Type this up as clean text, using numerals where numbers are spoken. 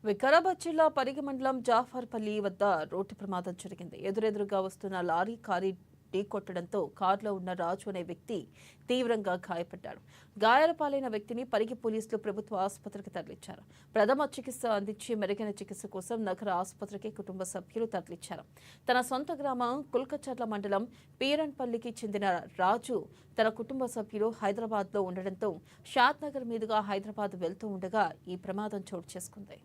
వికారాబాద్ జిల్లా పరిగి మండలం జాఫర్పల్లి వద్ద రోడ్డు ప్రమాదం జరిగింది. ఎదురెదురుగా వస్తున్న లారీ కారు ఢీకొట్టడంతో కారులో ఉన్న రాజు అనే వ్యక్తి తీవ్రంగా గాయపడ్డాడు. గాయాల పాలైన వ్యక్తిని పరిగి పోలీసులు ప్రభుత్వ ఆసుపత్రికి తరలించారు. ప్రథమ చికిత్స అందించి మెరుగైన చికిత్స కోసం నగర ఆసుపత్రికి కుటుంబ సభ్యులు తరలించారు. తన సొంత గ్రామం కుల్కచర్ల మండలం పీరన్పల్లికి చెందిన రాజు తన కుటుంబ సభ్యులు హైదరాబాద్లో ఉండడంతో షాద్ నగర్ మీదుగా హైదరాబాద్ వెళ్తూ ఉండగా ఈ ప్రమాదం చోటు చేసుకుంది.